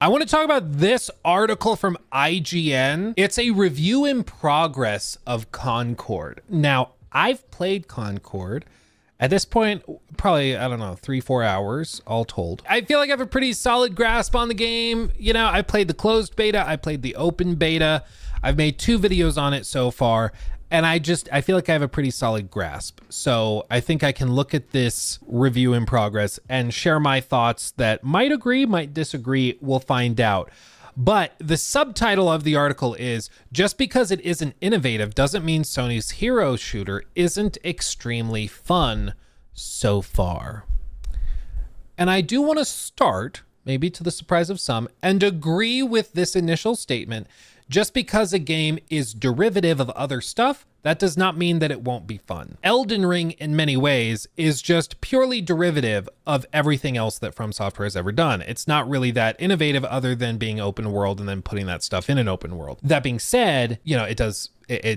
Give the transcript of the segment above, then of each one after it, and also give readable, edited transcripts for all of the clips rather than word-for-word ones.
I want to talk about this article from IGN. It's a review in progress of Concord. Now, I've played Concord. At this point, probably, I don't know, 3-4 hours all told. I feel like I have a pretty solid grasp on the game. You know, I played the closed beta, I played the open beta. I've made 2 videos on it so far, and I feel like I have a pretty solid grasp. So I think I can look at this review in progress and share my thoughts that might agree, might disagree. We'll find out. But the subtitle of the article is, just because it isn't innovative doesn't mean Sony's hero shooter isn't extremely fun so far. And I do want to start, maybe to the surprise of some, and agree with this initial statement. Just because a game is derivative of other stuff, that does not mean that it won't be fun. Elden Ring, in many ways, is just purely derivative of everything else that From Software has ever done. It's not really that innovative other than being open world and then putting that stuff in an open world. That being said, you know, it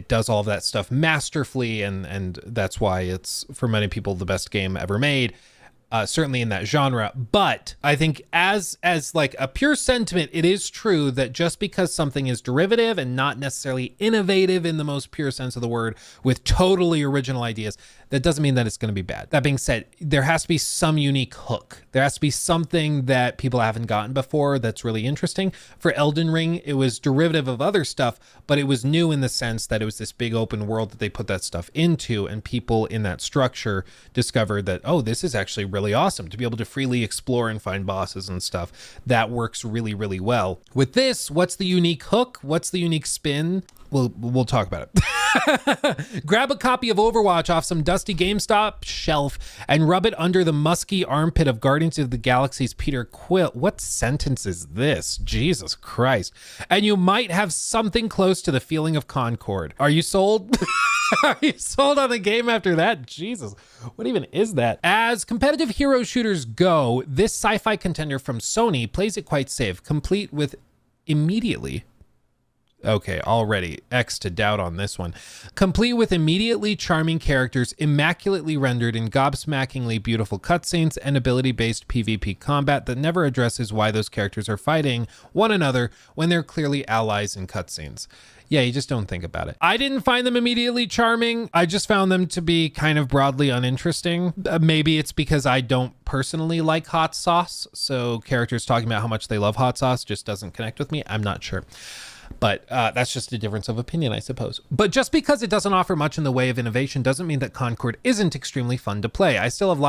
does all of that stuff masterfully, and that's why it's, for many people, the best game ever made. Certainly in that genre. But I think as like a pure sentiment, it is true that just because something is derivative and not necessarily innovative in the most pure sense of the word with totally original ideas, that doesn't mean that it's going to be bad. That being said, there has to be some unique hook. There has to be something that people haven't gotten before that's really interesting. For Elden Ring, it was derivative of other stuff, but it was new in the sense that it was this big open world that they put that stuff into, and people in that structure discovered that, oh, this is actually really awesome to be able to freely explore and find bosses and stuff. That works really, really well. With this, what's the unique hook? What's the unique spin? We'll talk about it. Grab a copy of Overwatch off some dusty GameStop shelf and rub it under the musky armpit of Guardians of the Galaxy's Peter Quill. What sentence is this? Jesus Christ. And you might have something close to the feeling of Concord. Are you sold? Are you sold on the game after that? Jesus, what even is that? As competitive hero shooters go, this sci-fi contender from Sony plays it quite safe, complete with immediately. Okay, already X to doubt on this one. Complete with immediately charming characters, immaculately rendered in gobsmackingly beautiful cutscenes, and ability-based PvP combat that never addresses why those characters are fighting one another when they're clearly allies in cutscenes. Yeah, you just don't think about it. I didn't find them immediately charming. I just found them to be kind of broadly uninteresting. Maybe it's because I don't personally like hot sauce, so characters talking about how much they love hot sauce just doesn't connect with me. I'm not sure. But that's just a difference of opinion, I suppose. But just because it doesn't offer much in the way of innovation doesn't mean that Concord isn't extremely fun to play. I still have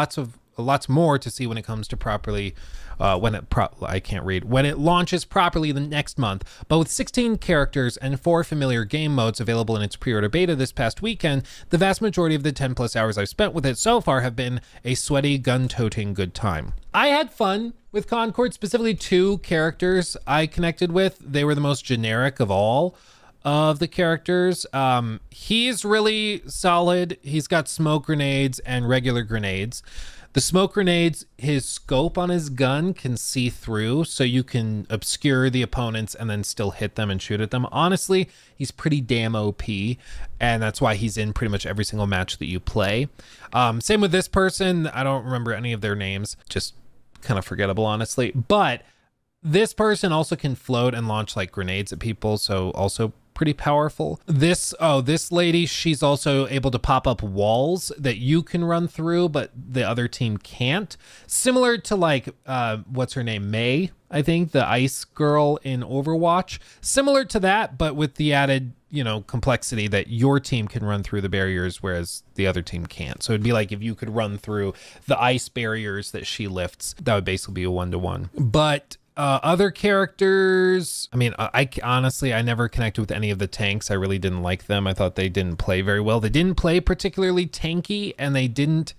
lots more to see when it comes to properly, when it launches properly the next month. But with 16 characters and 4 familiar game modes available in its pre-order beta this past weekend, the vast majority of the 10 plus hours I've spent with it so far have been a sweaty, gun-toting good time. I had fun with Concord, specifically 2 characters I connected with. They were the most generic of all of the characters. He's really solid. He's got smoke grenades and regular grenades. The smoke grenades, his scope on his gun can see through, so you can obscure the opponents and then still hit them and shoot at them. Honestly, he's pretty damn OP, and that's why he's in pretty much every single match that you play. Same with this person. I don't remember any of their names. Just kind of forgettable, honestly. But this person also can float and launch like grenades at people, so also pretty powerful. This lady, she's also able to pop up walls that you can run through, but the other team can't. Similar to like, what's her name? May, I think, the ice girl in Overwatch. Similar to that, but with the added, complexity that your team can run through the barriers, whereas the other team can't. So it'd be like if you could run through the ice barriers that she lifts, that would basically be a 1-to-1. But other characters, I honestly, I never connected with any of the tanks. I really didn't like them. I thought they didn't play very well. They didn't play particularly tanky, and they didn't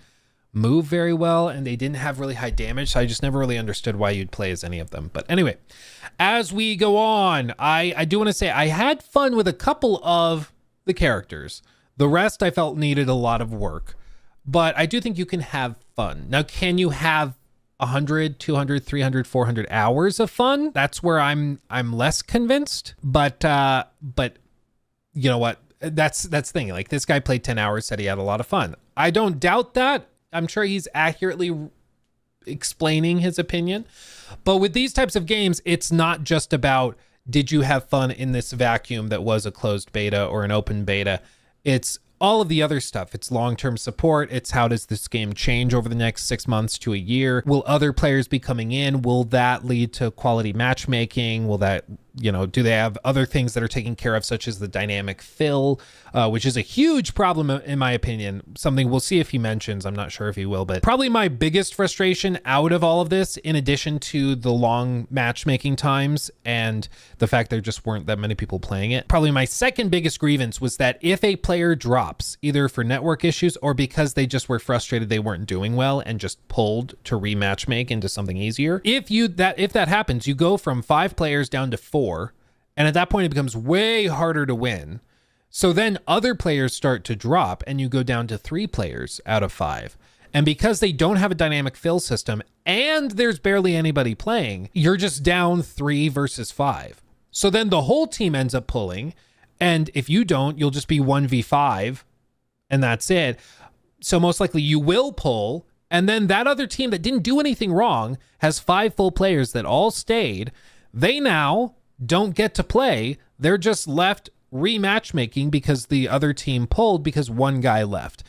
move very well, and they didn't have really high damage, so I just never really understood why you'd play as any of them. But anyway, as we go on, I do want to say I had fun with a couple of the characters. The rest I felt needed a lot of work, but I do think you can have fun. Now, can you have 100, 200, 300, 400 hours of fun? That's where I'm less convinced. But you know what? That's the thing. Like, this guy played 10 hours, said he had a lot of fun. I don't doubt that. I'm sure he's accurately explaining his opinion. But with these types of games, it's not just about, did you have fun in this vacuum that was a closed beta or an open beta? It's all of the other stuff. It's long-term support. It's how does this game change over the next 6 months to a year? Will other players be coming in? Will that lead to quality matchmaking? Will that, do they have other things that are taken care of, such as the dynamic fill, which is a huge problem in my opinion. Something we'll see if he mentions. I'm not sure if he will, but probably my biggest frustration out of all of this, in addition to the long matchmaking times and the fact there just weren't that many people playing it, probably my second biggest grievance was that if a player drops, either for network issues or because they just were frustrated they weren't doing well and just pulled to rematch make into something easier, if that happens, you go from 5 players down to 4. And at that point, it becomes way harder to win. So then other players start to drop and you go down to 3 players out of 5. And because they don't have a dynamic fill system and there's barely anybody playing, you're just down 3 versus 5. So then the whole team ends up pulling. And if you don't, you'll just be 1v5 and that's it. So most likely you will pull. And then that other team that didn't do anything wrong has 5 full players that all stayed. They now don't get to play. They're just left rematch making because the other team pulled because one guy left.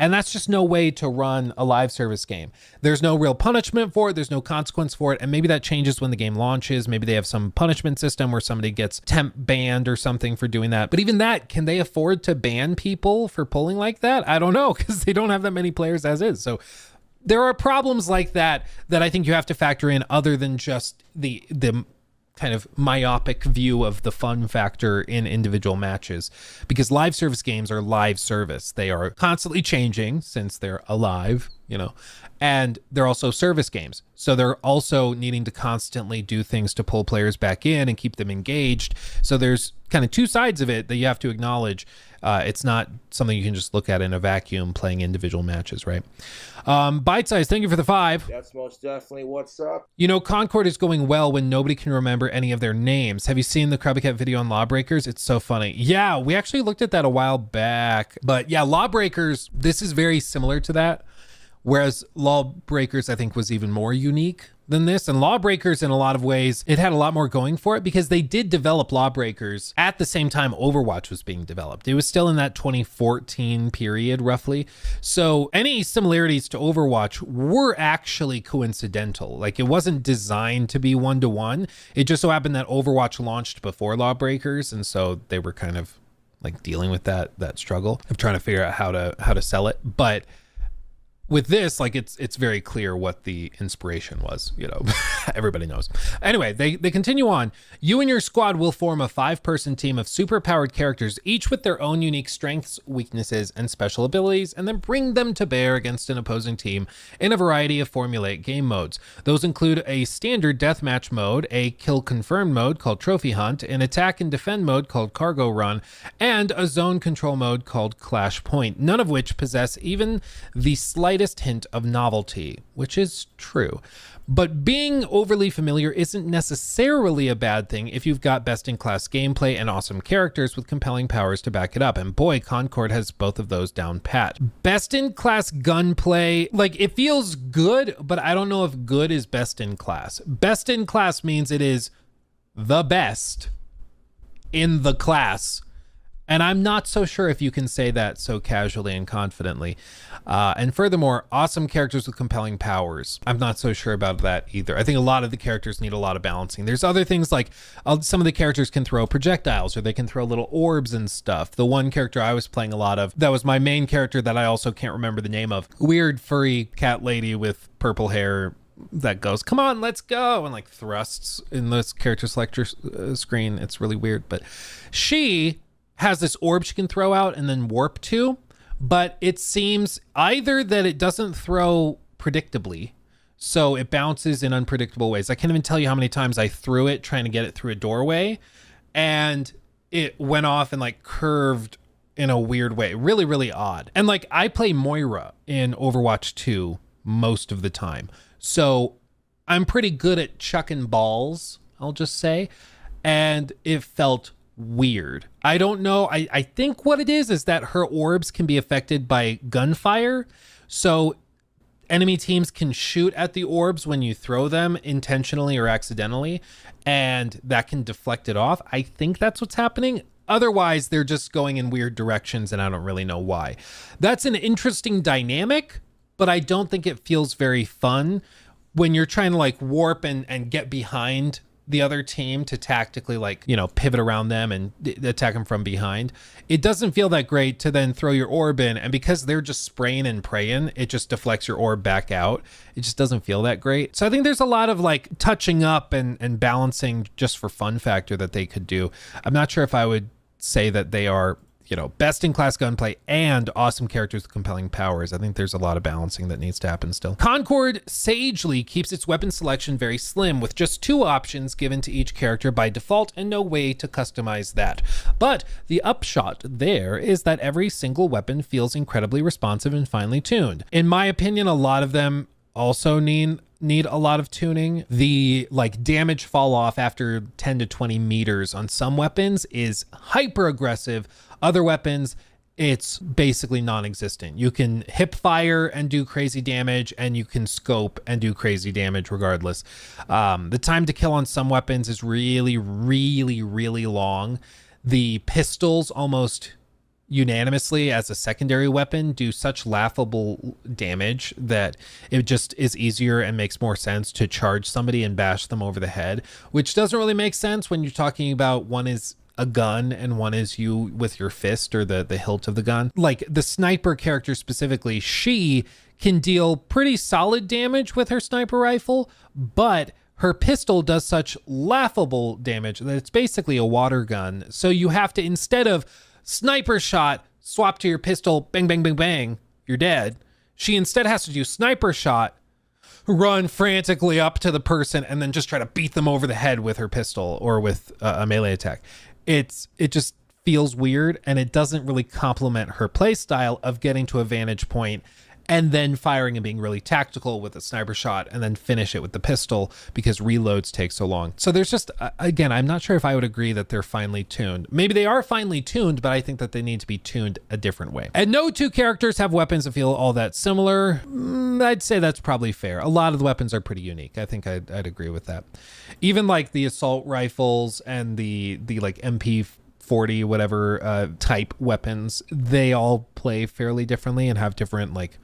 And that's just no way to run a live service game. There's no real punishment for it. There's no consequence for it. And maybe that changes when the game launches. Maybe they have some punishment system where somebody gets temp banned or something for doing that. But even that, can they afford to ban people for pulling like that? I don't know, because they don't have that many players as is. So there are problems like that I think you have to factor in, other than just the kind of myopic view of the fun factor in individual matches, because live service games are live service. They are constantly changing since they're alive, and they're also service games. So they're also needing to constantly do things to pull players back in and keep them engaged. So there's kind of 2 sides of it that you have to acknowledge. It's not something you can just look at in a vacuum playing individual matches, right? Bite Size, thank you for the 5. That's most definitely what's up. Concord is going well when nobody can remember any of their names. Have you seen the Krabby Cat video on Lawbreakers? It's so funny. Yeah, we actually looked at that a while back. But yeah, Lawbreakers, this is very similar to that. Whereas Lawbreakers, I think, was even more unique than this. And Lawbreakers, in a lot of ways, it had a lot more going for it because they did develop Lawbreakers at the same time Overwatch was being developed. It was still in that 2014 period, roughly. So any similarities to Overwatch were actually coincidental. Like, it wasn't designed to be one-to-one. It just so happened that Overwatch launched before Lawbreakers, and so they were kind of like dealing with that struggle of trying to figure out how to sell it. But with this, like, it's very clear what the inspiration was, everybody knows. Anyway, they continue on. You and your squad will form a 5-person team of super powered characters, each with their own unique strengths, weaknesses, and special abilities, and then bring them to bear against an opposing team in a variety of formulaic game modes. Those include a standard deathmatch mode, a kill confirmed mode called Trophy Hunt, an attack and defend mode called Cargo Run, and a zone control mode called Clash Point, none of which possess even the slightest hint of novelty, which is true. But being overly familiar isn't necessarily a bad thing if you've got best-in-class gameplay and awesome characters with compelling powers to back it up. And boy, Concord has both of those down pat. Best-in-class gunplay, like, it feels good, but I don't know if good is best-in-class. Best-in-class means it is the best in the class. And I'm not so sure if you can say that so casually and confidently. And furthermore, awesome characters with compelling powers. I'm not so sure about that either. I think a lot of the characters need a lot of balancing. There's other things like some of the characters can throw projectiles, or they can throw little orbs and stuff. The one character I was playing a lot of, that was my main character that I also can't remember the name of. Weird furry cat lady with purple hair that goes, come on, let's go, and like thrusts in this character selector screen. It's really weird, but she has this orb she can throw out and then warp to, but it seems either that it doesn't throw predictably, so it bounces in unpredictable ways. I can't even tell you how many times I threw it trying to get it through a doorway, and it went off and like curved in a weird way. Really, really odd. And like, I play Moira in Overwatch 2 most of the time, so I'm pretty good at chucking balls, I'll just say, and it felt weird. I don't know. I think what it is that her orbs can be affected by gunfire. So enemy teams can shoot at the orbs when you throw them intentionally or accidentally, and that can deflect it off. I think that's what's happening. Otherwise, they're just going in weird directions, and I don't really know why. That's an interesting dynamic, but I don't think it feels very fun when you're trying to like warp and get behind the other team to tactically like, you know, pivot around them and attack them from behind. It doesn't feel that great to then throw your orb in, and because they're just spraying and praying, it just deflects your orb back out. It just doesn't feel that great. So I think there's a lot of like touching up and balancing just for fun factor that they could do. I'm not sure if I would say that they are, you know, best in class gunplay and awesome characters with compelling powers. I think there's a lot of balancing that needs to happen still. Concord sagely keeps its weapon selection very slim, with just 2 options given to each character by default and no way to customize that. But the upshot there is that every single weapon feels incredibly responsive and finely tuned. In my opinion, a lot of them also need a lot of tuning. The like damage fall off after 10 to 20 meters on some weapons is hyper aggressive. Other weapons, it's basically non-existent. You can hip fire and do crazy damage, and you can scope and do crazy damage regardless. The time to kill on some weapons is really, really, really long. The pistols almost unanimously as a secondary weapon do such laughable damage that it just is easier and makes more sense to charge somebody and bash them over the head, which doesn't really make sense when you're talking about one is a gun and one is you with your fist or the hilt of the gun. Like the sniper character specifically, she can deal pretty solid damage with her sniper rifle, but her pistol does such laughable damage that it's basically a water gun. So you have to, instead of sniper shot, swap to your pistol, bang, bang, bang, bang, you're dead. She instead has to do sniper shot, run frantically up to the person, and then just try to beat them over the head with her pistol or with a melee attack. It just feels weird, and it doesn't really complement her play style of getting to a vantage point and then firing and being really tactical with a sniper shot and then finish it with the pistol because reloads take so long. So there's just, again, I'm not sure if I would agree that they're finely tuned. Maybe they are finely tuned, but I think that they need to be tuned a different way. And no 2 characters have weapons that feel all that similar. I'd say that's probably fair. A lot of the weapons are pretty unique. I think I'd agree with that. Even like the assault rifles and the like MP40 whatever type weapons, they all play fairly differently and have different like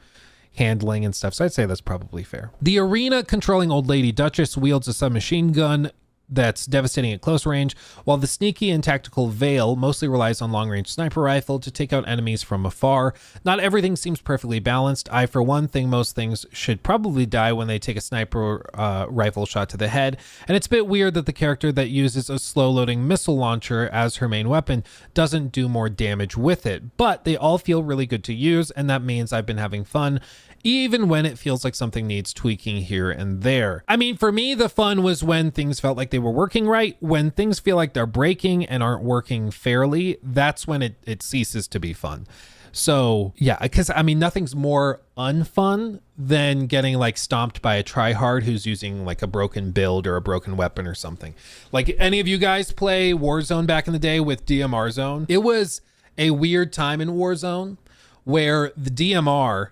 handling and stuff. So I'd say that's probably fair. The arena controlling Old Lady Duchess wields a submachine gun that's devastating at close range, while the sneaky and tactical Vale mostly relies on long-range sniper rifle to take out enemies from afar. Not everything seems perfectly balanced. I, for one, think most things should probably die when they take a sniper rifle shot to the head, and it's a bit weird that the character that uses a slow-loading missile launcher as her main weapon doesn't do more damage with it, but they all feel really good to use, and that means I've been having fun, even when it feels like something needs tweaking here and there. I mean, for me, the fun was when things felt like they were working right. When things feel like they're breaking and aren't working fairly, that's when it ceases to be fun. So yeah, because I mean, nothing's more unfun than getting like stomped by a tryhard who's using like a broken build or a broken weapon or something. Like, any of you guys play Warzone back in the day with DMR Zone? It was a weird time in Warzone where the DMR,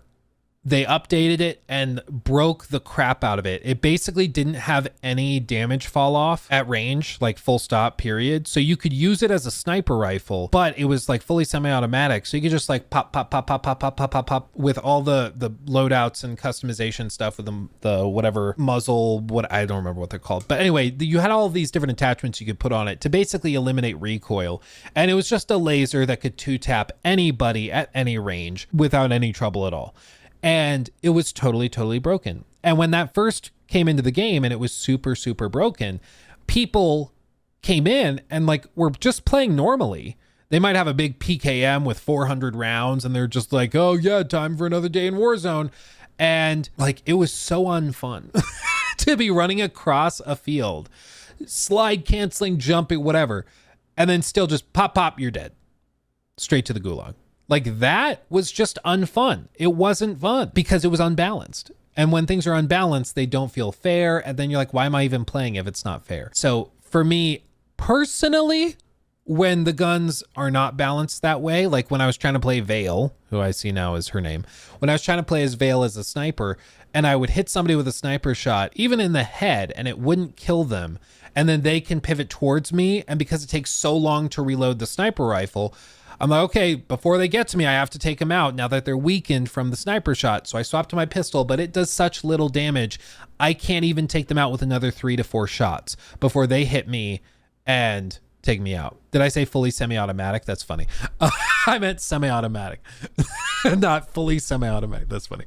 they updated it and broke the crap out of it. It basically didn't have any damage fall off at range, like full stop, period. So you could use it as a sniper rifle, but it was like fully semi-automatic. So you could just like pop, pop, pop, pop, pop, pop, pop, pop, pop with all the loadouts and customization stuff with the whatever muzzle, what I don't remember what they're called. But anyway, you had all these different attachments you could put on it to basically eliminate recoil. And it was just a laser that could 2-tap anybody at any range without any trouble at all. And it was totally, totally broken. And when that first came into the game and it was super, super broken, people came in and like were just playing normally. They might have a big PKM with 400 rounds and they're just like, oh yeah, time for another day in Warzone. And like, it was so unfun to be running across a field, slide canceling, jumping, whatever. And then still just pop, pop, you're dead. Straight to the gulag. Like, that was just unfun. It wasn't fun because it was unbalanced. And when things are unbalanced, they don't feel fair. And then you're like, why am I even playing if it's not fair? So for me personally, when the guns are not balanced that way. Like when I was trying to play Vale, who I see now is her name, when I was trying to play as Vale as a sniper, and I would hit somebody with a sniper shot, even in the head, and it wouldn't kill them. And then they can pivot towards me. And because it takes so long to reload the sniper rifle, I'm like, okay, before they get to me, I have to take them out now that they're weakened from the sniper shot. So I swap to my pistol, but it does such little damage. I can't even take them out with another 3 to 4 shots before they hit me and take me out. Did I say fully semi-automatic? That's funny. I meant semi-automatic, not fully semi-automatic. That's funny.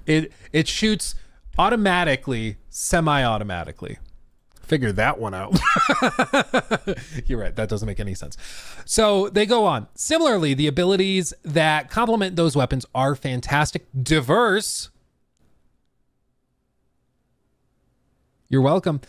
It shoots automatically, semi-automatically. Figure that one out. You're right. That doesn't make any sense. So they go on. Similarly, the abilities that complement those weapons are fantastic, diverse. You're welcome.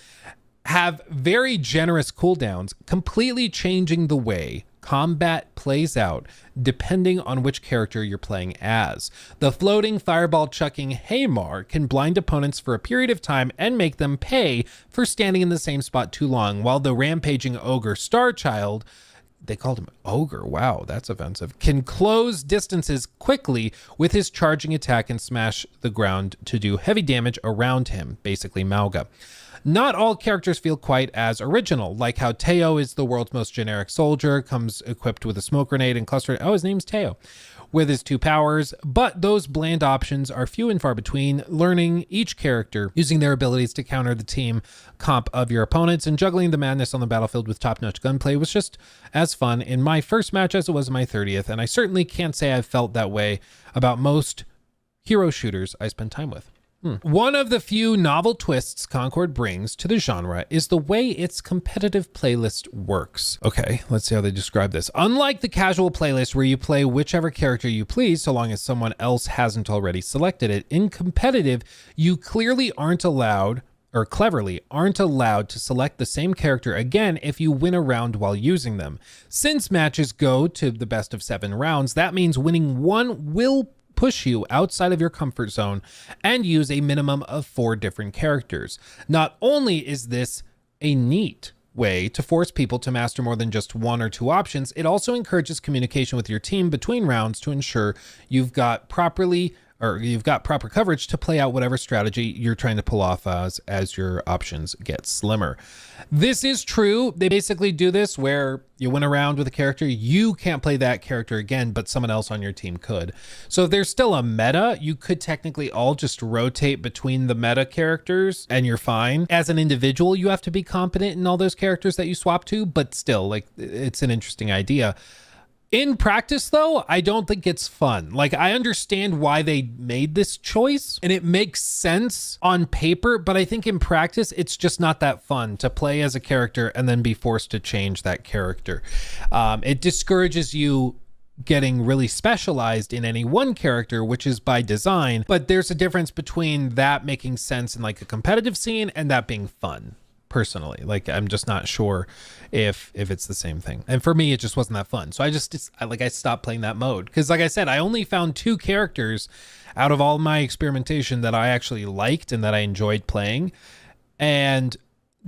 Have very generous cooldowns, completely changing the way combat plays out depending on which character you're playing as. The floating fireball chucking Haymar can blind opponents for a period of time and make them pay for standing in the same spot too long, while the rampaging ogre Starchild, they called him ogre, wow, that's offensive, can close distances quickly with his charging attack and smash the ground to do heavy damage around him, basically Mauga. Not all characters feel quite as original, like how Teo is the world's most generic soldier, comes equipped with a smoke grenade and cluster. Oh, his name's Teo, with his 2 powers. But those bland options are few and far between. Learning each character, using their abilities to counter the team comp of your opponents, and juggling the madness on the battlefield with top-notch gunplay was just as fun in my first match as it was my 30th. And I certainly can't say I've felt that way about most hero shooters I spend time with. One of the few novel twists Concord brings to the genre is the way its competitive playlist works. Okay, let's see how they describe this. Unlike the casual playlist where you play whichever character you please so long as someone else hasn't already selected it, in competitive, you clearly aren't allowed, or cleverly aren't allowed, to select the same character again if you win a round while using them. Since matches go to the best of 7 rounds, that means winning one will push you outside of your comfort zone and use a minimum of 4 different characters. Not only is this a neat way to force people to master more than just 1 or 2 options, it also encourages communication with your team between rounds to ensure you've got proper coverage to play out whatever strategy you're trying to pull off as your options get slimmer. This is true. They basically do this where you win a round with a character, you can't play that character again, but someone else on your team could. So if there's still a meta, you could technically all just rotate between the meta characters and you're fine. As an individual, you have to be competent in all those characters that you swap to, but still, like, it's an interesting idea. In practice, though, I don't think it's fun. Like, I understand why they made this choice, and it makes sense on paper, but I think in practice, it's just not that fun to play as a character and then be forced to change that character. It discourages you getting really specialized in any one character, which is by design, but there's a difference between that making sense in like a competitive scene and that being fun. Personally, like, I'm just not sure if it's the same thing. And for me, it just wasn't that fun. So I stopped playing that mode. Because like I said, I only found 2 characters out of all my experimentation that I actually liked and that I enjoyed playing. And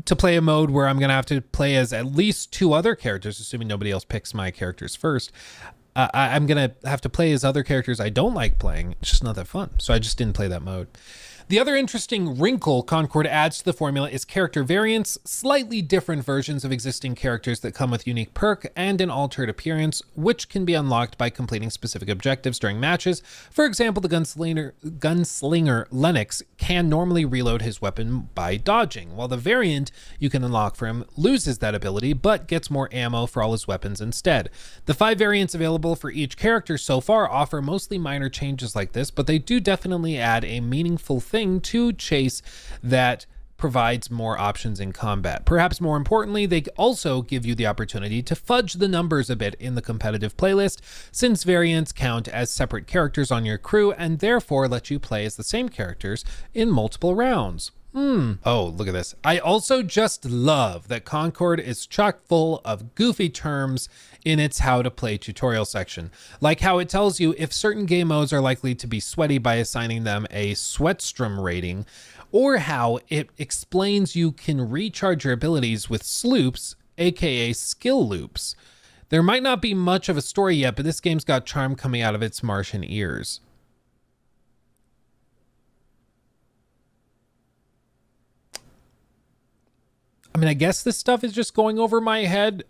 to play a mode where I'm going to have to play as at least 2 other characters, assuming nobody else picks my characters first, I'm going to have to play as other characters I don't like playing. It's just not that fun. So I just didn't play that mode. The other interesting wrinkle Concord adds to the formula is character variants, slightly different versions of existing characters that come with unique perk and an altered appearance, which can be unlocked by completing specific objectives during matches. For example, the gunslinger Lennox can normally reload his weapon by dodging, while the variant you can unlock for him loses that ability, but gets more ammo for all his weapons instead. The 5 variants available for each character so far offer mostly minor changes like this, but they do definitely add a meaningful thing to Chase that provides more options in combat. Perhaps more importantly, they also give you the opportunity to fudge the numbers a bit in the competitive playlist, since variants count as separate characters on your crew and therefore let you play as the same characters in multiple rounds. Oh, look at this. I also just love that Concord is chock full of goofy terms in its how to play tutorial section. Like how it tells you if certain game modes are likely to be sweaty by assigning them a sweatstrom rating, or how it explains you can recharge your abilities with sloops, aka skill loops. There might not be much of a story yet, but this game's got charm coming out of its Martian ears. I mean, I guess this stuff is just going over my head.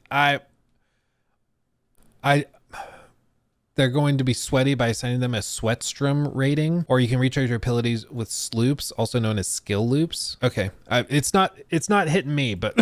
They're going to be sweaty by assigning them a sweatstrom rating, or you can recharge your abilities with sloops, also known as skill loops. Okay, it's not hitting me, but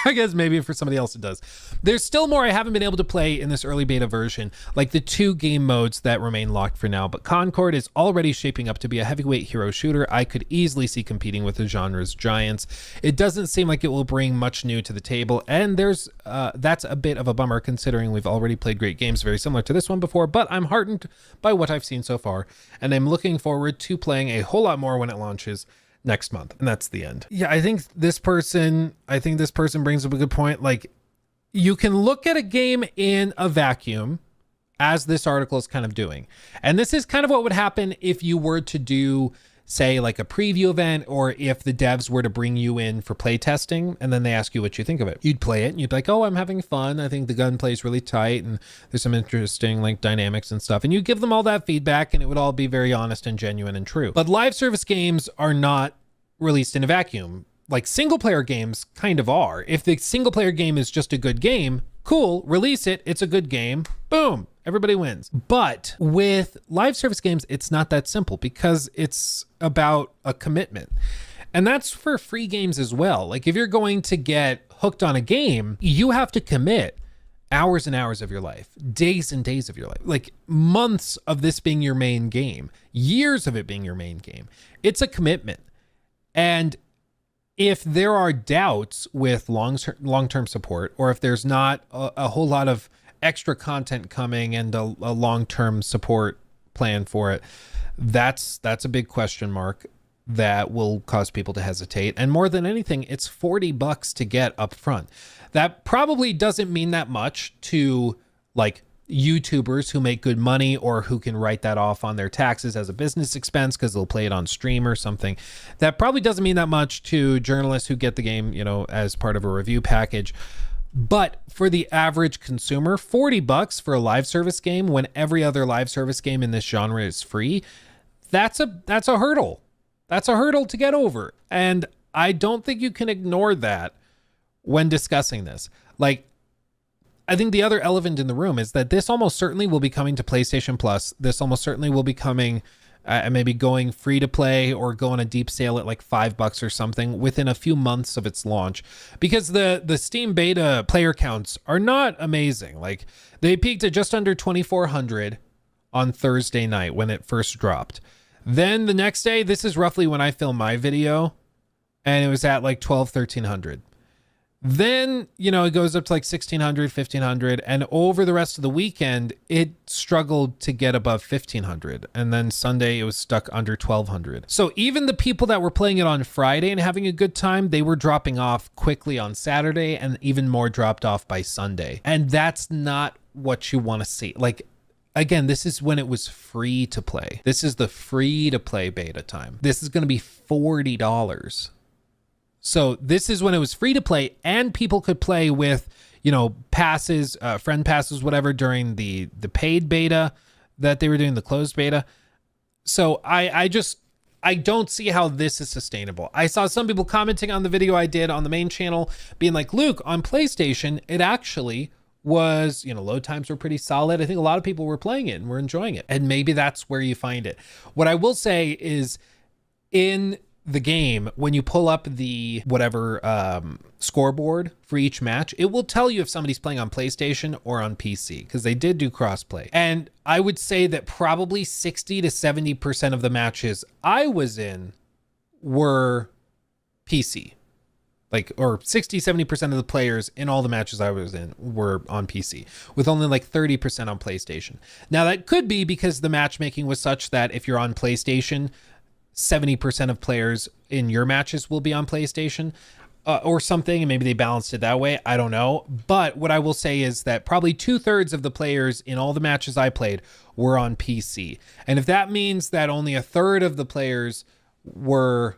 I guess maybe for somebody else it does. There's still more I haven't been able to play in this early beta version, like the 2 game modes that remain locked for now, but Concord is already shaping up to be a heavyweight hero shooter I could easily see competing with the genre's giants. It doesn't seem like it will bring much new to the table, and that's a bit of a bummer considering we've already played great games very similar to this one before, but I'm heartened by what I've seen so far, and I'm looking forward to playing a whole lot more when it launches next month. And that's the end. Yeah, I think this person brings up a good point. Like, you can look at a game in a vacuum, as this article is kind of doing. And this is kind of what would happen if you were to do, say, like a preview event, or if the devs were to bring you in for play testing and then they ask you what you think of it. You'd play it and you'd be like, oh, I'm having fun. I think the gunplay is really tight and there's some interesting like dynamics and stuff. And you give them all that feedback and it would all be very honest and genuine and true. But live service games are not released in a vacuum. Like single player games kind of are. If the single player game is just a good game, cool, release it. It's a good game. Boom. Everybody wins. But with live service games, it's not that simple because it's about a commitment. And that's for free games as well. Like if you're going to get hooked on a game, you have to commit hours and hours of your life, days and days of your life, like months of this being your main game, years of it being your main game. It's a commitment. And if there are doubts with long-term support, or if there's not a whole lot of extra content coming and a long-term support plan for it, that's a big question mark that will cause people to hesitate. And more than anything, it's $40 to get up front. That probably doesn't mean that much to like YouTubers who make good money or who can write that off on their taxes as a business expense because they'll play it on stream or something. That probably doesn't mean that much to journalists who get the game, as part of a review package. But for the average consumer, $40 for a live service game when every other live service game in this genre is free, that's a hurdle. That's a hurdle to get over. And I don't think you can ignore that when discussing this. Like, I think the other elephant in the room is that this almost certainly will be coming to PlayStation Plus. This almost certainly will be coming, maybe going free to play or go on a deep sale at like $5 or something within a few months of its launch, because the Steam beta player counts are not amazing. Like they peaked at just under 2,400 on Thursday night when it first dropped. Then the next day, this is roughly when I filmed my video, and it was at like 1,300. Then, it goes up to like 1,600, 1,500. And over the rest of the weekend, it struggled to get above 1,500. And then Sunday, it was stuck under 1,200. So even the people that were playing it on Friday and having a good time, they were dropping off quickly on Saturday, and even more dropped off by Sunday. And that's not what you want to see. Like, again, this is when it was free to play. This is the free to play beta time. This is going to be $40. So this is when it was free to play and people could play with, passes, friend passes, whatever, during the paid beta that they were doing, the closed beta. So I don't see how this is sustainable. I saw some people commenting on the video I did on the main channel being like, Luke, on PlayStation, it actually was, load times were pretty solid. I think a lot of people were playing it and were enjoying it. And maybe that's where you find it. What I will say is in the game, when you pull up the scoreboard for each match, it will tell you if somebody's playing on PlayStation or on PC, because they did do crossplay. And I would say that probably 60 to 70% of the matches I was in were PC. Or 60, 70% of the players in all the matches I was in were on PC, with only like 30% on PlayStation. Now that could be because the matchmaking was such that if you're on PlayStation, 70% of players in your matches will be on PlayStation or something, and maybe they balanced it that way. I don't know. But what I will say is that probably 2/3 of the players in all the matches I played were on PC. And if that means that only 1/3 of the players were,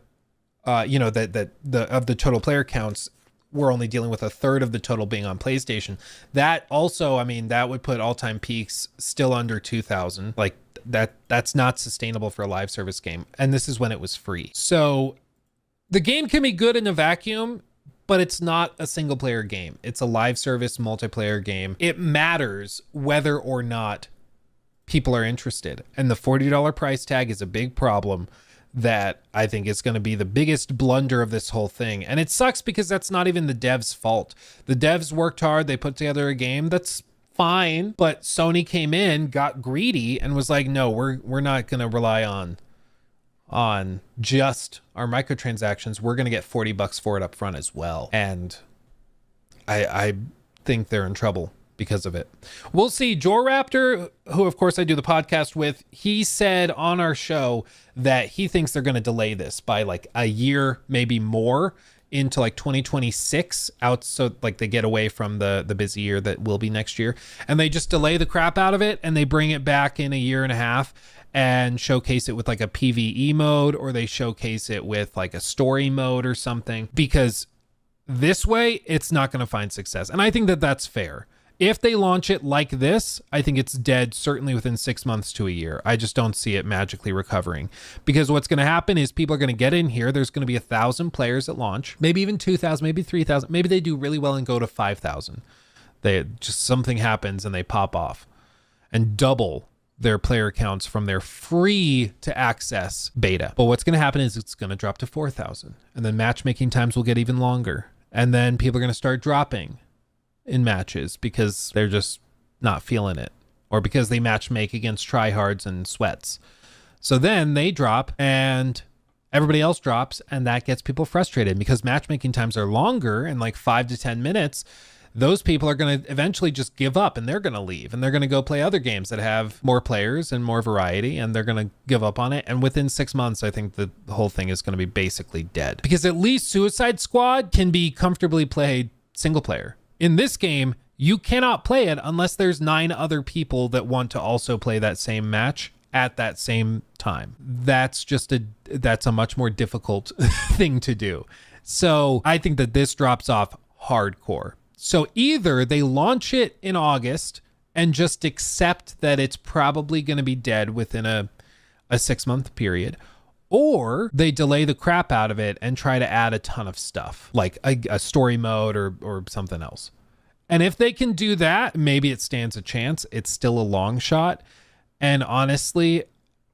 of the total player counts, we're only dealing with 1/3 of the total being on PlayStation. That also, I mean, that would put all-time peaks still under 2,000. Like that's not sustainable for a live service game. And this is when it was free. So the game can be good in a vacuum, but it's not a single player game. It's a live service multiplayer game. It matters whether or not people are interested. And the $40 price tag is a big problem that I think is going to be the biggest blunder of this whole thing. And it sucks because that's not even the devs' fault. The devs worked hard. They put together a game that's fine, but Sony came in, got greedy, and was like, no, we're not going to rely on just our microtransactions. We're going to get $40 for it up front as well. And I think they're in trouble because of it. We'll see. Joraptor, who of course I do the podcast with, he said on our show that he thinks they're going to delay this by like a year, maybe more, into like 2026 out, so like they get away from the busy year that will be next year, and they just delay the crap out of it and they bring it back in a year and a half and showcase it with like a PvE mode, or they showcase it with like a story mode or something, because this way it's not going to find success. And I think that that's fair. If they launch it like this, I think it's dead certainly within 6 months to a year. I just don't see it magically recovering, because what's going to happen is people are going to get in here. There's going to be 1,000 players at launch, maybe even 2,000, maybe 3,000. Maybe they do really well and go to 5,000. They just, something happens and they pop off and double their player counts from their free to access beta. But what's going to happen is it's going to drop to 4,000, and then matchmaking times will get even longer. And then people are going to start dropping in matches because they're just not feeling it, or because they match make against tryhards and sweats. So then they drop and everybody else drops, and that gets people frustrated because matchmaking times are longer, and like 5 to 10 minutes, those people are going to eventually just give up and they're going to leave and they're going to go play other games that have more players and more variety, and they're going to give up on it. And within 6 months, I think the whole thing is going to be basically dead, because at least Suicide Squad can be comfortably played single player. In this game, you cannot play it unless there's 9 other people that want to also play that same match at that same time. That's a much more difficult thing to do. So I think that this drops off hardcore. So either they launch it in August and just accept that it's probably going to be dead within a 6-month period, or they delay the crap out of it and try to add a ton of stuff, like a story mode or something else. And if they can do that, maybe it stands a chance. It's still a long shot. And honestly,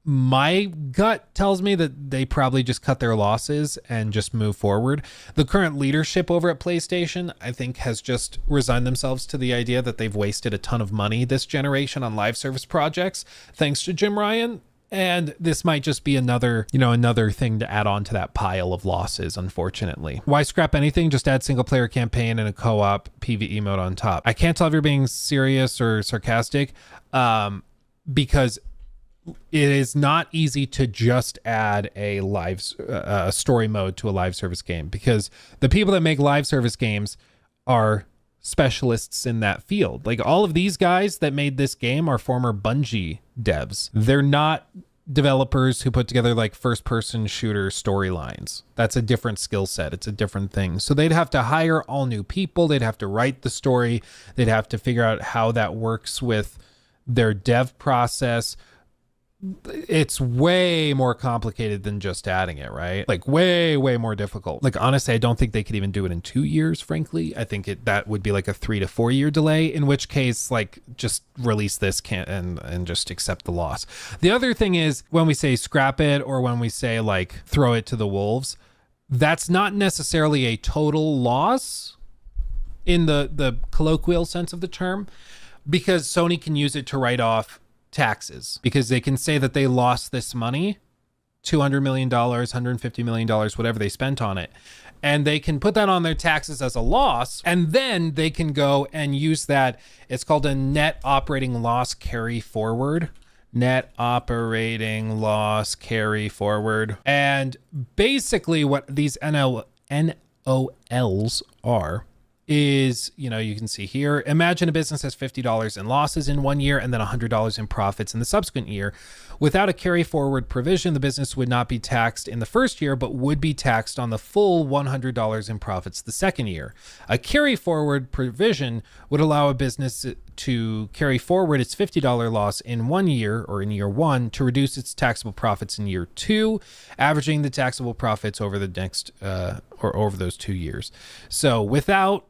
my gut tells me that they probably just cut their losses and just move forward. The current leadership over at PlayStation, I think, has just resigned themselves to the idea that they've wasted a ton of money this generation on live service projects, thanks to Jim Ryan. And this might just be another thing to add on to that pile of losses, unfortunately. Why scrap anything? Just add single player campaign and a co-op PvE mode on top. I can't tell if you're being serious or sarcastic, because it is not easy to just add a story mode to a live service game, because the people that make live service games are specialists in that field. Like, all of these guys that made this game are former Bungie devs. They're not developers who put together like first person shooter storylines. That's a different skill set. It's a different thing. So they'd have to hire all new people. They'd have to write the story. They'd have to figure out how that works with their dev process. It's way more complicated than just adding it, right? Like way more difficult. Like, honestly, I don't think they could even do it in 2 years, frankly. I think that would be like a 3 to 4 year delay, in which case, like, just release this and just accept the loss. The other thing is, when we say scrap it, or when we say like throw it to the wolves, that's not necessarily a total loss in the colloquial sense of the term, because Sony can use it to write off taxes, because they can say that they lost this money, $200 million, $150 million, whatever they spent on it, and they can put that on their taxes as a loss, and then they can go and use that. It's called a net operating loss carry forward. net operating loss carry forward. And basically what these NOLs are is, you can see here, imagine a business has $50 in losses in 1 year and then $100 in profits in the subsequent year. Without a carry forward provision, the business would not be taxed in the first year, but would be taxed on the full $100 in profits the second year. A carry forward provision would allow a business to carry forward its $50 loss in 1 year, or in year one, to reduce its taxable profits in year two, averaging the taxable profits over the next or over those 2 years. So without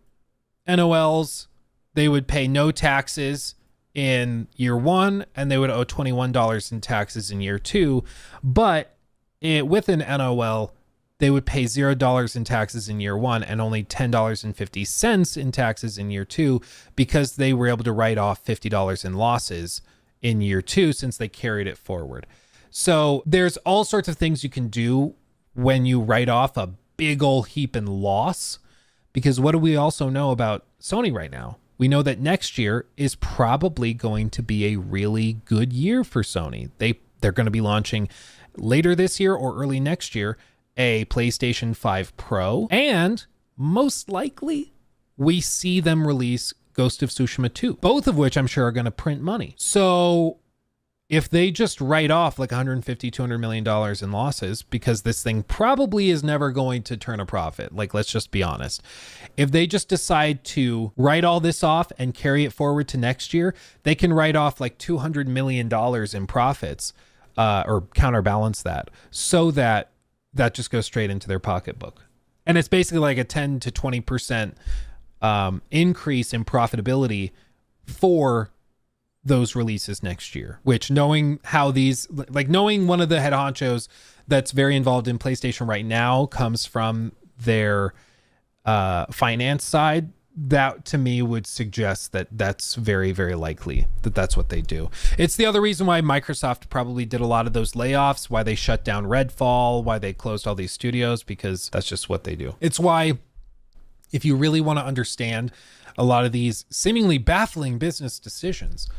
NOLs, they would pay no taxes in year one, and they would owe $21 in taxes in year two. But with an NOL, they would pay $0 in taxes in year one and only $10.50 in taxes in year two, because they were able to write off $50 in losses in year two since they carried it forward. So there's all sorts of things you can do when you write off a big old heap in loss, because what do we also know about Sony right now? We know that next year is probably going to be a really good year for Sony. They're going to be launching later this year or early next year a PlayStation 5 Pro, and most likely we see them release Ghost of Tsushima 2, both of which I'm sure are going to print money. So if they just write off like $150-200 million in losses, because this thing probably is never going to turn a profit, like, let's just be honest. If they just decide to write all this off and carry it forward to next year, they can write off like $200 million in profits, or counterbalance that, so that just goes straight into their pocketbook. And it's basically like a 10 to 20% increase in profitability for those releases next year, which, knowing how these, like, knowing one of the head honchos that's very involved in PlayStation right now comes from their finance side, that to me would suggest that that's very, very likely that that's what they do. It's the other reason why Microsoft probably did a lot of those layoffs, why they shut down Redfall, why they closed all these studios, because that's just what they do. It's why, if you really want to understand a lot of these seemingly baffling business decisions,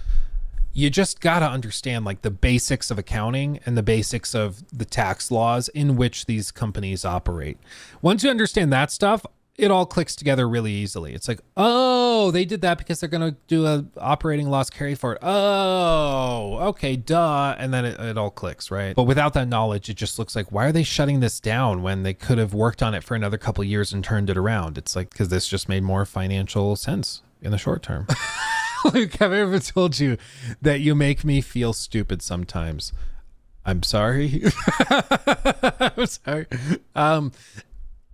you just got to understand like the basics of accounting and the basics of the tax laws in which these companies operate. Once you understand that stuff, it all clicks together really easily. It's like, oh, they did that because they're going to do a operating loss carry forward. Oh, okay, duh. And then it all clicks, right? But without that knowledge, it just looks like, why are they shutting this down when they could have worked on it for another couple of years and turned it around? It's like, because this just made more financial sense in the short term. Luke, have I ever told you that you make me feel stupid sometimes? I'm sorry. I'm sorry.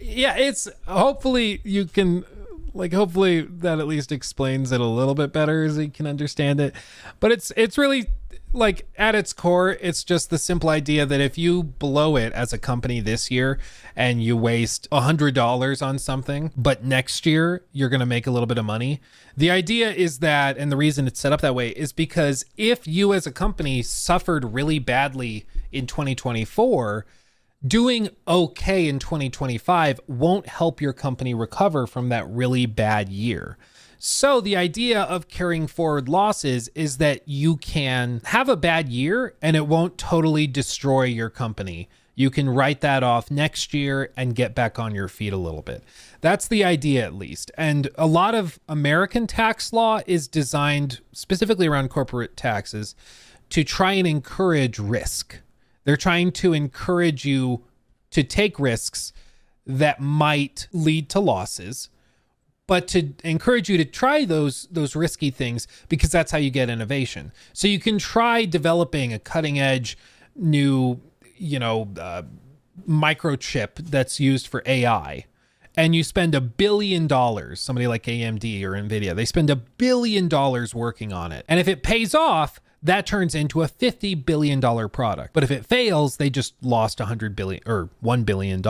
Yeah, it's, hopefully you can, like, hopefully that at least explains it a little bit better so you can understand it. But it's really, like, at its core, it's just the simple idea that if you blow it as a company this year and you waste $100 on something, but next year you're going to make a little bit of money. The idea is that, and the reason it's set up that way is because if you as a company suffered really badly in 2024, doing okay in 2025 won't help your company recover from that really bad year. So the idea of carrying forward losses is that you can have a bad year and it won't totally destroy your company. You can write that off next year and get back on your feet a little bit. That's the idea, at least. And a lot of American tax law is designed specifically around corporate taxes to try and encourage risk. They're trying to encourage you to take risks that might lead to losses, but to encourage you to try those risky things, because that's how you get innovation. So you can try developing a cutting edge new, microchip that's used for AI, and you spend $1 billion, somebody like AMD or NVIDIA, they spend $1 billion working on it. And if it pays off, that turns into a $50 billion product. But if it fails, they just lost $100 billion or $1 billion.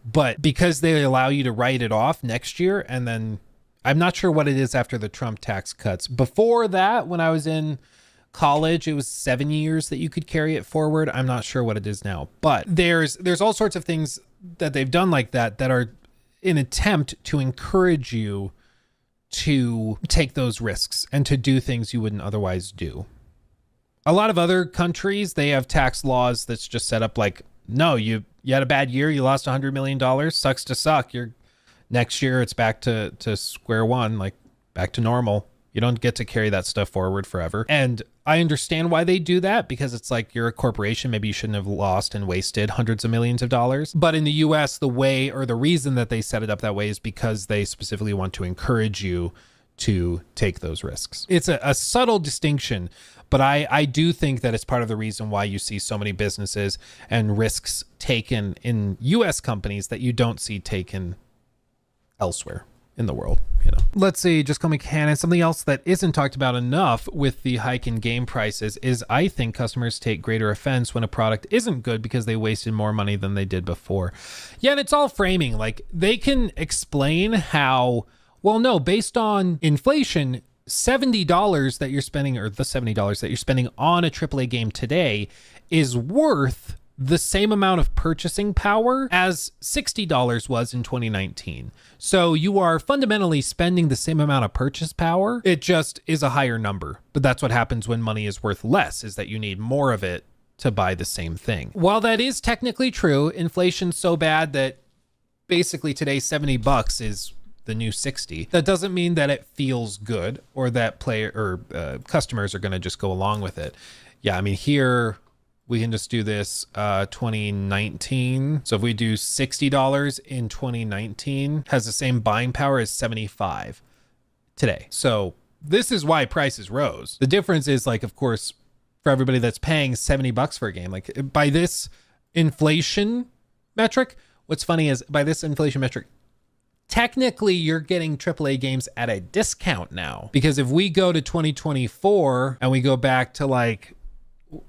But because they allow you to write it off next year, and then I'm not sure what it is after the Trump tax cuts. Before that, when I was in college, it was 7 years that you could carry it forward. I'm not sure what it is now, but there's all sorts of things that they've done like that are an attempt to encourage you to take those risks and to do things you wouldn't otherwise do. A lot of other countries, they have tax laws that's just set up like, no, you had a bad year, you lost $100 million, sucks to suck. Next year it's back to square one, like back to normal. You don't get to carry that stuff forward forever. And I understand why they do that, because it's like you're a corporation. Maybe you shouldn't have lost and wasted hundreds of millions of dollars. But in the US, the way, or the reason that they set it up that way is because they specifically want to encourage you to take those risks. It's a subtle distinction, but I do think that it's part of the reason why you see so many businesses and risks taken in US companies that you don't see taken elsewhere in the world, you know. Let's see, just call me Canon. Something else that isn't talked about enough with the hike in game prices is I think customers take greater offense when a product isn't good because they wasted more money than they did before. Yeah, and it's all framing. Like, they can explain how, well, no, based on inflation, $70 that you're spending, or the $70 that you're spending on a AAA game today is worth the same amount of purchasing power as $60 was in 2019. So you are fundamentally spending the same amount of purchase power. It just is a higher number. But that's what happens when money is worth less, is that you need more of it to buy the same thing. While that is technically true, inflation's so bad that basically today $70 is the new 60. That doesn't mean that it feels good, or that customers are going to just go along with it. Yeah, I mean, here we can just do this 2019. So if we do $60 in 2019, has the same buying power as 75 today. So this is why prices rose. The difference is, like, of course, for everybody that's paying $70 for a game, like by this inflation metric, what's funny is by this inflation metric, technically you're getting AAA games at a discount now, because if we go to 2024 and we go back to like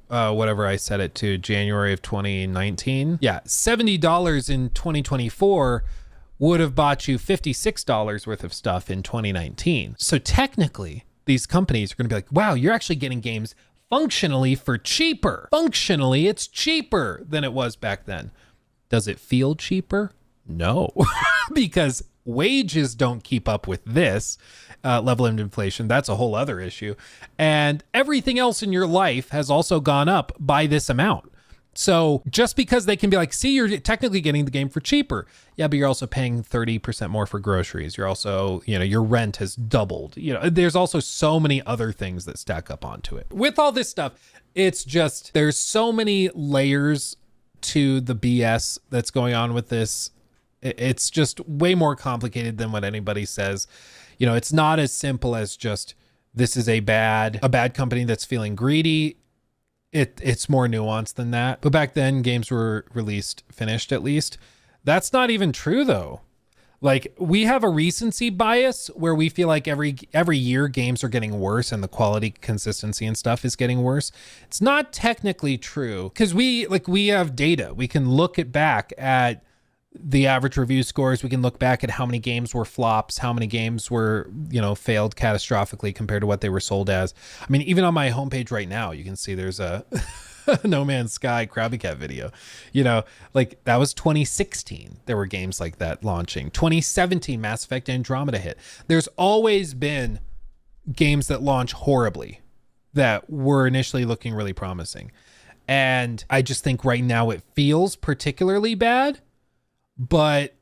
whatever I set it to, January of 2019, yeah, $70 in 2024 would have bought you $56 worth of stuff in 2019. So technically these companies are going to be like, wow, you're actually getting games functionally for cheaper. Functionally, it's cheaper than it was back then. Does it feel cheaper? No, because wages don't keep up with this level of inflation. That's a whole other issue. And everything else in your life has also gone up by this amount. So just because they can be like, see, you're technically getting the game for cheaper. Yeah, but you're also paying 30% more for groceries. You're also, you know, your rent has doubled. You know, there's also so many other things that stack up onto it. With all this stuff, it's just, there's so many layers to the BS that's going on with this. It's just way more complicated than what anybody says. You know, it's not as simple as just, this is a bad company that's feeling greedy. It's more nuanced than that. But back then, games were released finished, at least. That's not even true, though. Like, we have a recency bias where we feel like every year games are getting worse and the quality, consistency and stuff is getting worse. It's not technically true, because we have data. We can look back at the average review scores. We can look back at how many games were flops, how many games were, you know, failed catastrophically compared to what they were sold as. I mean, even on my homepage right now, you can see there's a No Man's Sky Krabby Cat video. You know, like, that was 2016. There were games like that launching. 2017, Mass Effect Andromeda hit. There's always been games that launch horribly that were initially looking really promising. And I just think right now it feels particularly bad. But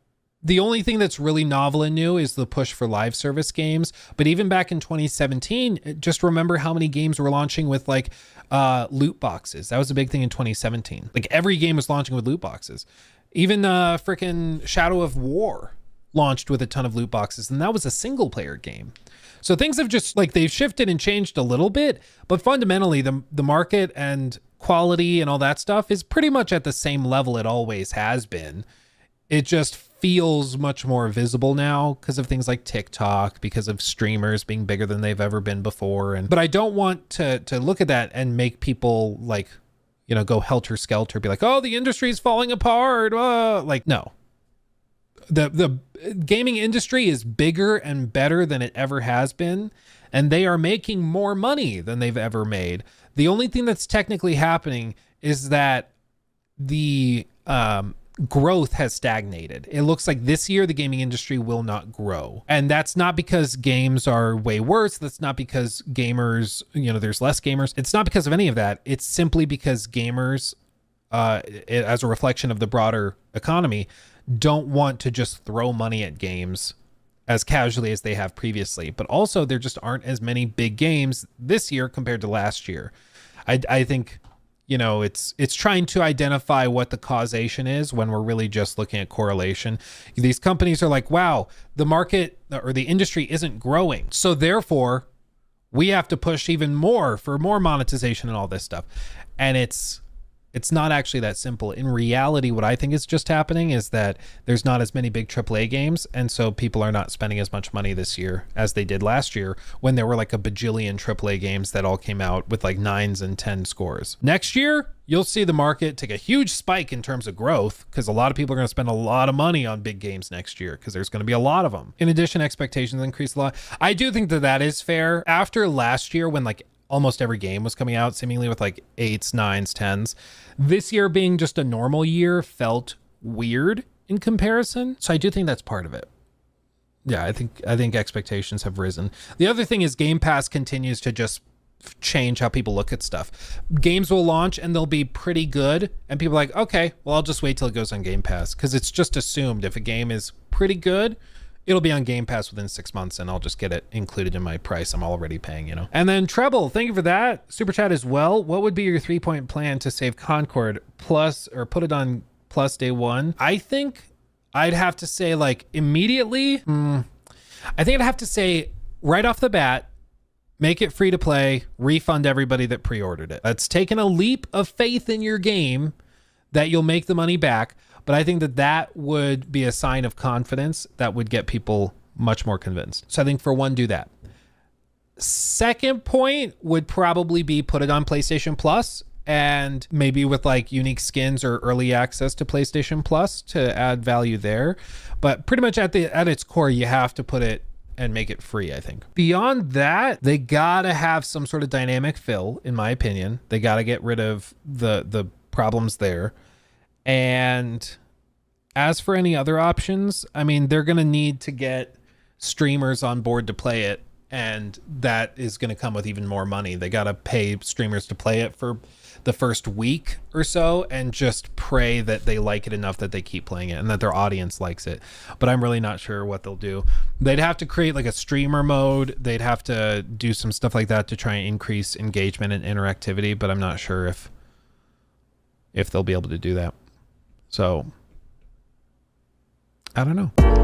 the only thing that's really novel and new is the push for live service games. But even back in 2017, just remember how many games were launching with like loot boxes. That was a big thing in 2017. Like, every game was launching with loot boxes. Even frickin' Shadow of War launched with a ton of loot boxes, and that was a single player game. So things have just, like, they've shifted and changed a little bit, but fundamentally the market and quality and all that stuff is pretty much at the same level it always has been. It just feels much more visible now because of things like TikTok, because of streamers being bigger than they've ever been before. But I don't want to look at that and make people, like, you know, go helter skelter, be like, oh, the industry is falling apart. Like, no. The gaming industry is bigger and better than it ever has been, and they are making more money than they've ever made. The only thing that's technically happening is that the growth has stagnated. It looks like this year the gaming industry will not grow. And that's not because games are way worse. That's not because gamers, there's less gamers. It's not because of any of that. It's simply because gamers, as a reflection of the broader economy, don't want to just throw money at games as casually as they have previously. But also there just aren't as many big games this year compared to last year. I think it's trying to identify what the causation is when we're really just looking at correlation. These companies are like, wow, the market or the industry isn't growing, so therefore we have to push even more for more monetization and all this stuff. And it's not actually that simple. In reality, what I think is just happening is that there's not as many big AAA games, and so people are not spending as much money this year as they did last year when there were like a bajillion AAA games that all came out with like 9s and 10 scores. Next year, you'll see the market take a huge spike in terms of growth because a lot of people are going to spend a lot of money on big games next year because there's going to be a lot of them. In addition, expectations increase a lot. I do think that is fair. After last year when like almost every game was coming out seemingly with like 8s, 9s, 10s. This year being just a normal year felt weird in comparison. So I do think that's part of it. Yeah, I think expectations have risen. The other thing is Game Pass continues to just change how people look at stuff. Games will launch and they'll be pretty good and people are like, okay, well, I'll just wait till it goes on Game Pass, because it's just assumed if a game is pretty good, it'll be on Game Pass within 6 months and I'll just get it included in my price I'm already paying, And then Treble, thank you for that. Super chat as well. What would be your 3-point plan to save Concord plus, or put it on plus day one? I think I'd have to say like immediately. I think I'd have to say right off the bat, make it free to play, refund everybody that pre-ordered it. That's taking a leap of faith in your game that you'll make the money back. But I think that would be a sign of confidence that would get people much more convinced. So I think for one, do that. Second point would probably be put it on PlayStation Plus, and maybe with like unique skins or early access to PlayStation Plus to add value there. But pretty much at its core, you have to put it and make it free, I think. Beyond that, they gotta have some sort of dynamic fill, in my opinion. They gotta get rid of the problems there. And as for any other options, I mean, they're going to need to get streamers on board to play it, and that is going to come with even more money. They got to pay streamers to play it for the first week or so and just pray that they like it enough that they keep playing it and that their audience likes it. But I'm really not sure what they'll do. They'd have to create like a streamer mode. They'd have to do some stuff like that to try and increase engagement and interactivity, but I'm not sure if they'll be able to do that. So, I don't know.